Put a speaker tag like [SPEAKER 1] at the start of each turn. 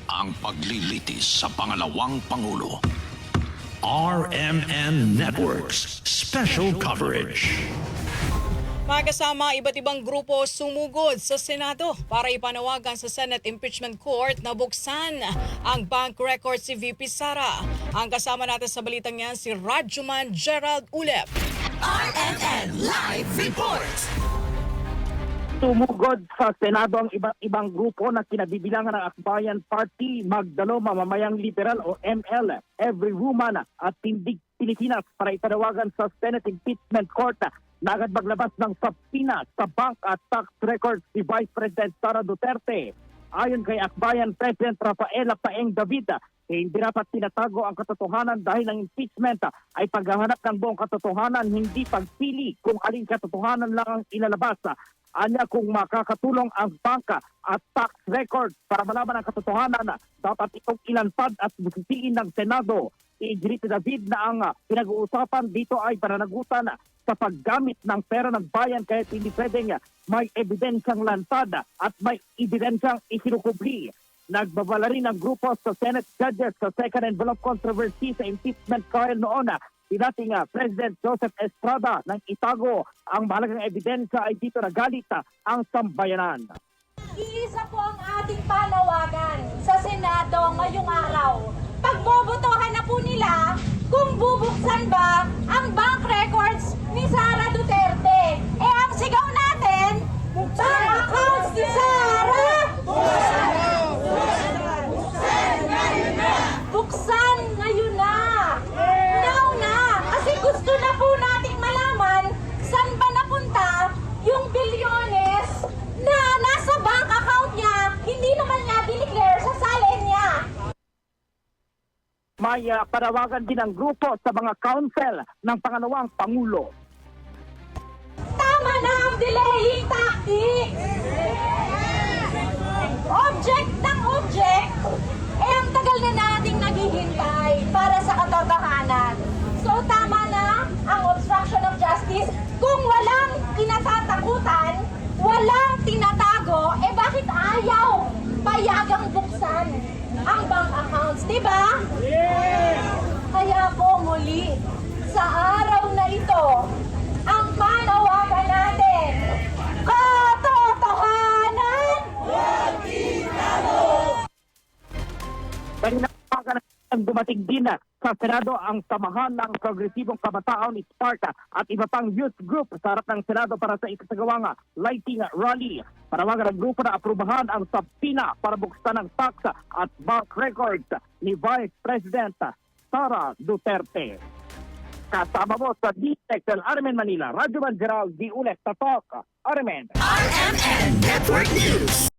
[SPEAKER 1] ang paglilitis sa pangalawang Pangulo.
[SPEAKER 2] RMN Networks Special Coverage.
[SPEAKER 3] Mga kasama, iba't ibang grupo sumugod sa Senado para ipanawagan sa Senate Impeachment Court na buksan ang bank record si VP Sara. Ang kasama natin sa balitang yan si Rajuman Gerald Ulep.
[SPEAKER 4] RMN Live Report!
[SPEAKER 5] Tumugod sa Senado ang iba't ibang grupo na kinabibilangan ng Akbayan Party, Magdalo, Mamamayang Liberal o ML, Every Woman at Tindig Pilipinas para ipanawagan sa Senate Impeachment Court na agad maglabas ng subpoena sa bank at tax records si Vice President Sara Duterte. Ayon kay Akbayan President Rafaela Paeng David, hindi dapat tinatago ang katotohanan dahil ang impeachment ay paghahanap ng buong katotohanan, hindi pagpili kung aling katotohanan lang ang ilalabas. Anya kung makakatulong ang bangka at tax records para malaman ang katotohanan, dapat itong ilanpad at busisiin ng Senado. I-greet David na ang pinag-uusapan dito ay pananagutan sa paggamit ng pera ng bayan kaya hindi pwedeng may ebidensyang lantad at may ebidensyang isinukubli. Nagbabala rin ang grupo sa Senate judges sa second envelope controversy sa impeachment trial noon. Dating President Joseph Estrada nang itago ang mahalagang ebidensya ay dito nagalit ang sambayanan.
[SPEAKER 6] Iisa po ang ating panawagan sa Senado ngayong araw. Pagbobotohan na po nila kung bubuksan ba ang bank records ni Sara Duterte. Eh ang sigaw natin, bank accounts ni Sara! Buksan ngayon na! Now na! Kasi gusto na po nating malaman saan ba napunta yung bilyones na nasa bank account niya, hindi naman niya dineclare sa salin niya.
[SPEAKER 5] May panawagan din ang grupo sa mga council ng pangalawang Pangulo.
[SPEAKER 6] Tama na ang delaying tactics! Object ng object, eh ang tagal na nating naghihintay para sa katotohanan. So tama na ang obstruction of justice. Kung walang kinatatakutan, walang tinatago, eh bakit ayaw payagang buksan ang bank accounts, di ba? Kaya po muli, sa araw na ito, ang panawagan natin, katotohanan!
[SPEAKER 5] Kanina ang dumating din sa Senado ang samahan ng Progresibong Kabataan Sparta at iba pang youth group sa harap ng Senado para sa isasagawang lighting rally. Panawagan ng grupo na aprubahan ang subpoena para buksan ng tax at bank records ni Vice President Sara Duterte. Kasama mo sa DXL Armen Manila, Radyo Gerald D. Ulet, Tatok, Armen.
[SPEAKER 4] RMN Network News!